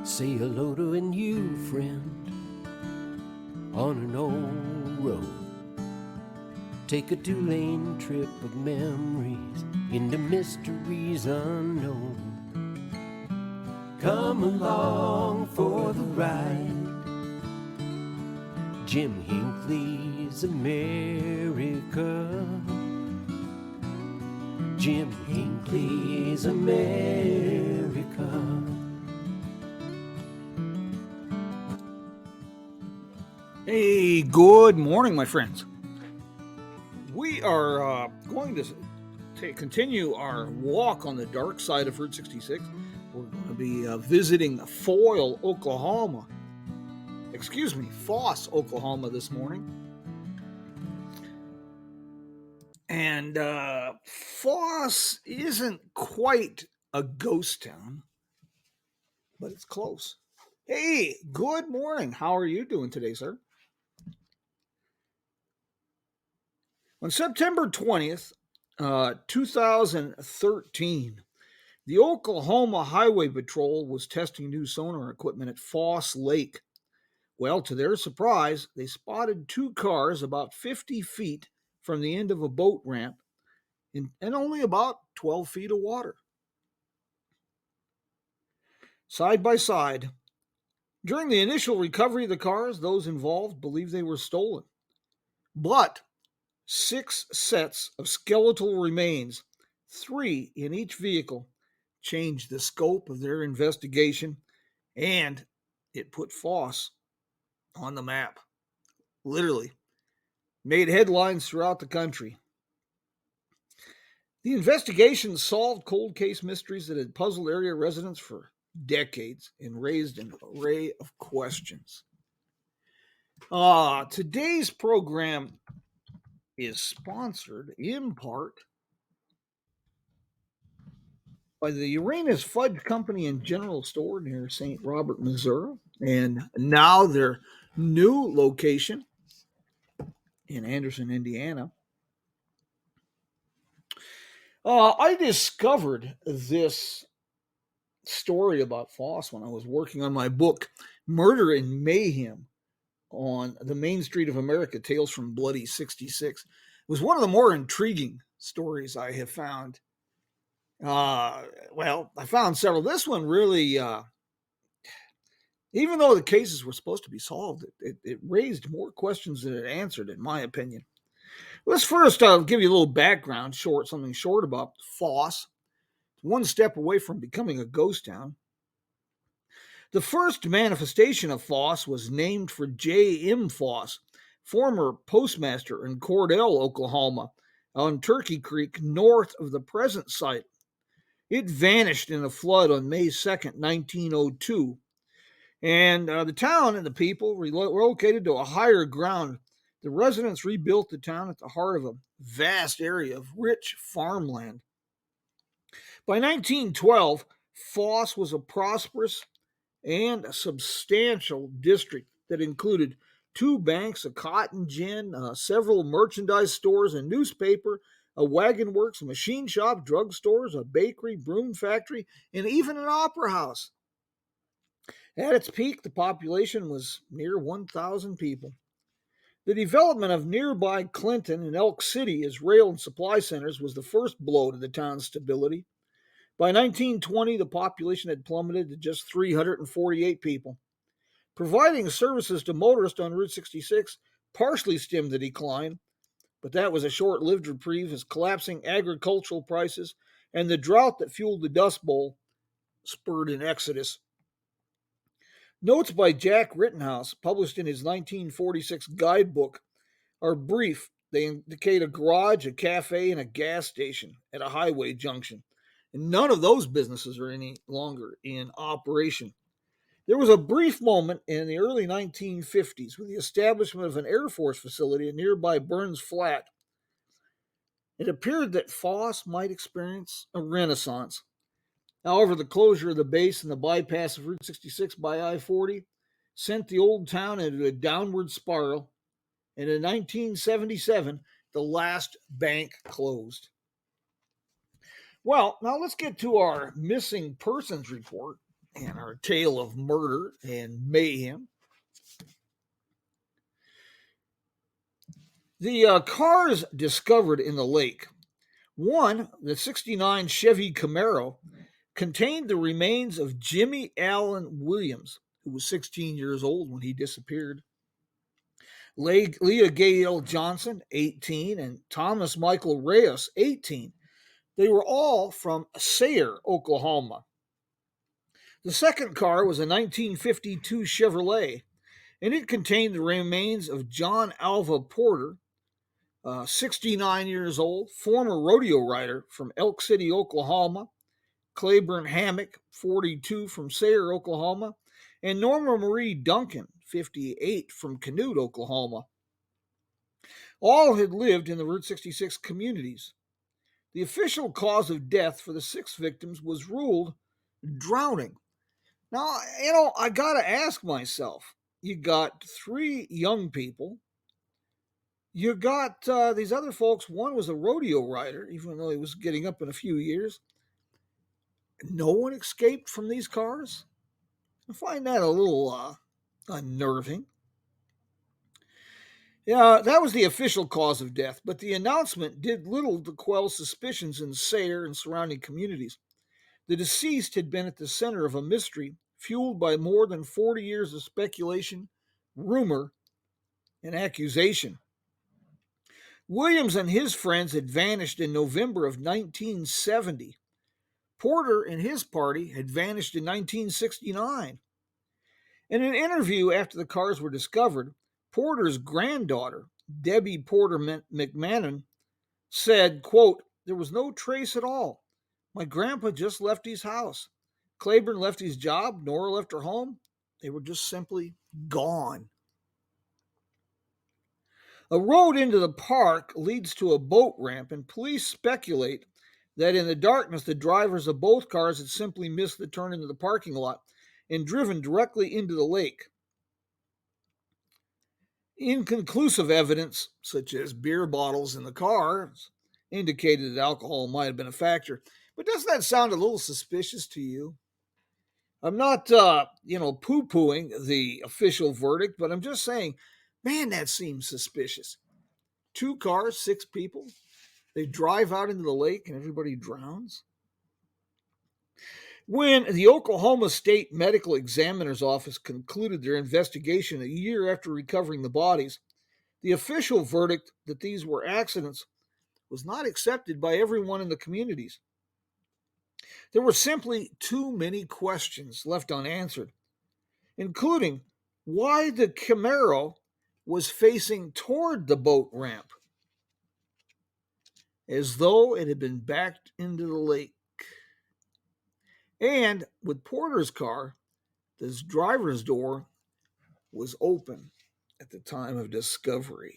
Say hello to a new friend on an old road. Take a two-lane trip of memories into mysteries unknown. Come along for the ride. Jim Hinckley's America. Jim Hinckley's America. Hey, good morning, my friends. We are going to continue our walk on the dark side of Route 66. We're going to be visiting Foss, Oklahoma this morning. And Foss isn't quite a ghost town, but it's close. Hey, good morning. How are you doing today, sir? On September 20th, 2013, the Oklahoma Highway Patrol was testing new sonar equipment at Foss Lake. Well, to their surprise, they spotted two cars about 50 feet from the end of a boat ramp and only about 12 feet of water. Side by side. During the initial recovery of the cars, those involved believed they were stolen. But 6 sets of skeletal remains, 3 in each vehicle, changed the scope of their investigation, and it put Foss on the map. Literally. Made headlines throughout the country. The investigation solved cold case mysteries that had puzzled area residents for decades and raised an array of questions. Today's program is sponsored in part by the Uranus Fudge Company and General Store near St. Robert, Missouri, and now their new location in Anderson, Indiana. I discovered this story about Foss when I was working on my book, Murder and Mayhem, on the Main Street of America, Tales from Bloody 66. It was one of the more intriguing stories I have found. I found several. This one really, even though the cases were supposed to be solved, it raised more questions than it answered, in my opinion. Let's first give you a little background, something short about Foss. It's one step away from becoming a ghost town. The first manifestation of Foss was named for J.M. Foss, former postmaster in Cordell, Oklahoma, on Turkey Creek, north of the present site. It vanished in a flood on May 2nd, 1902. And the town and the people relocated to a higher ground. The residents rebuilt the town at the heart of a vast area of rich farmland. By 1912, Foss was a prosperous and a substantial district that included 2 banks, a cotton gin, several merchandise stores, a newspaper, a wagon works, a machine shop, drugstores, a bakery, broom factory, and even an opera house. At its peak, the population was near 1,000 people. The development of nearby Clinton and Elk City as rail and supply centers was the first blow to the town's stability. By 1920, the population had plummeted to just 348 people. Providing services to motorists on Route 66 partially stemmed the decline, but that was a short-lived reprieve as collapsing agricultural prices and the drought that fueled the Dust Bowl spurred an exodus. Notes by Jack Rittenhouse, published in his 1946 guidebook, are brief. They indicate a garage, a cafe, and a gas station at a highway junction. And none of those businesses are any longer in operation. There was a brief moment in the early 1950s with the establishment of an Air Force facility at nearby Burns Flat. It appeared that Foss might experience a renaissance. However, the closure of the base and the bypass of Route 66 by I-40 sent the old town into a downward spiral, and in 1977, the last bank closed. Well, now let's get to our missing persons report. and our tale of murder and mayhem. The cars discovered in the lake. One, the 69 Chevy Camaro, contained the remains of Jimmy Allen Williams, who was 16 years old when he disappeared. Leah Gail Johnson, 18, and Thomas Michael Reyes, 18. They were all from Sayre, Oklahoma. The second car was a 1952 Chevrolet, and it contained the remains of John Alva Porter, 69 years old, former rodeo rider from Elk City, Oklahoma, Claiborne Hammock, 42, from Sayre, Oklahoma, and Norma Marie Duncan, 58, from Canute, Oklahoma. All had lived in the Route 66 communities. The official cause of death for the 6 victims was ruled drowning. Now, I got to ask myself, you got 3 young people. You got these other folks. One was a rodeo rider, even though he was getting up in a few years. No one escaped from these cars? I find that a little unnerving. Yeah, that was the official cause of death, but the announcement did little to quell suspicions in Sayre and surrounding communities. The deceased had been at the center of a mystery fueled by more than 40 years of speculation, rumor, and accusation. Williams and his friends had vanished in November of 1970. Porter and his party had vanished in 1969. In an interview after the cars were discovered, Porter's granddaughter, Debbie Porter McMahon, said, quote, "There was no trace at all. My grandpa just left his house. Claiborne left his job. Nora left her home. They were just simply gone." A road into the park leads to a boat ramp, and police speculate that in the darkness, the drivers of both cars had simply missed the turn into the parking lot and driven directly into the lake. Inconclusive evidence, such as beer bottles in the cars, indicated that alcohol might have been a factor. But doesn't that sound a little suspicious to you? I'm not, poo-pooing the official verdict, but I'm just saying, man, that seems suspicious. 2 cars, 6 people. They drive out into the lake and everybody drowns. When the Oklahoma State Medical Examiner's Office concluded their investigation a year after recovering the bodies, the official verdict that these were accidents was not accepted by everyone in the communities. There were simply too many questions left unanswered, including why the Camaro was facing toward the boat ramp, as though it had been backed into the lake. And with Porter's car, the driver's door was open at the time of discovery.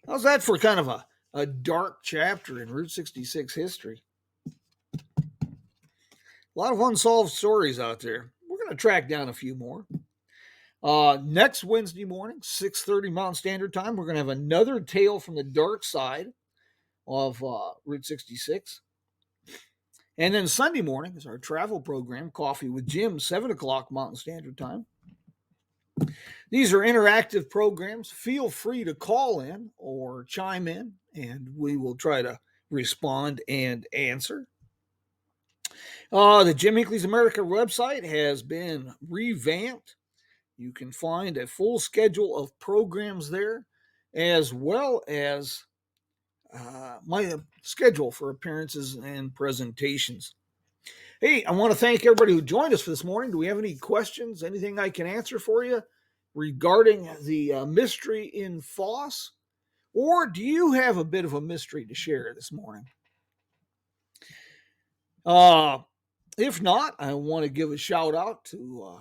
How's that for kind of a dark chapter in Route 66 history? A lot of unsolved stories out there. We're going to track down a few more. Next Wednesday morning, 6:30 Mountain Standard Time, we're going to have another tale from the dark side of Route 66. And then Sunday morning is our travel program, Coffee with Jim, 7 o'clock Mountain Standard Time. These are interactive programs. Feel free to call in or chime in, and we will try to respond and answer. The Jim Hnckley's America website has been revamped. You can find a full schedule of programs there, as well as my schedule for appearances and presentations. Hey, I want to thank everybody who joined us for this morning. Do we have any questions? Anything I can answer for you regarding the mystery in Foss? Or do you have a bit of a mystery to share this morning? If not, I want to give a shout out to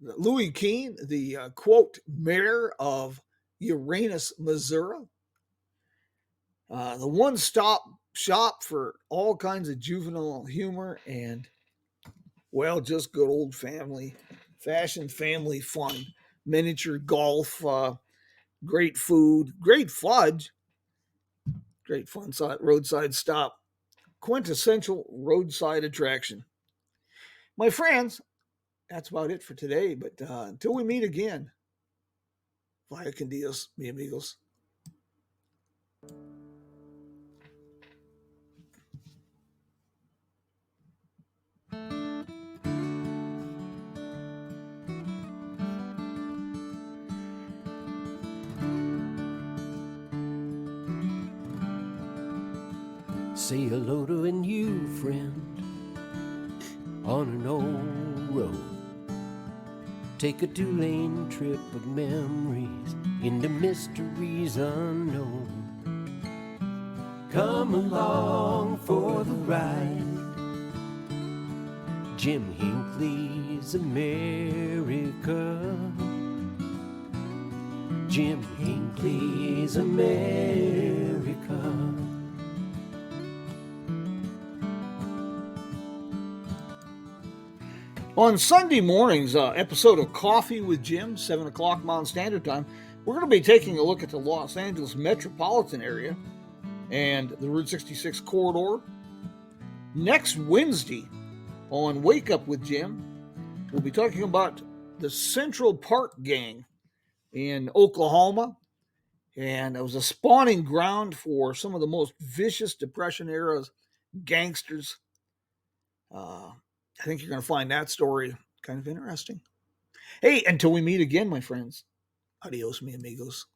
Louis Keene, the quote mayor of Uranus, Missouri. The one-stop shop for all kinds of juvenile humor and, well, just good old fashion family fun. Miniature golf, great food, great fudge, great fun roadside stop. Quintessential roadside attraction. My friends, that's about it for today. But until we meet again, vaya con Dios, mi amigos. Say hello to a new friend on an old road. Take a two-lane trip of memories into mysteries unknown. Come along for the ride. Jim Hinckley's America. Jim Hinckley's America. On Sunday morning's episode of Coffee with Jim, 7 o'clock Mountain Standard Time, we're going to be taking a look at the Los Angeles metropolitan area and the Route 66 corridor. Next Wednesday on Wake Up with Jim, we'll be talking about the Central Park Gang in Oklahoma. And it was a spawning ground for some of the most vicious Depression-era gangsters. I think you're going to find that story kind of interesting. Hey, until we meet again, my friends. Adios, mi amigos.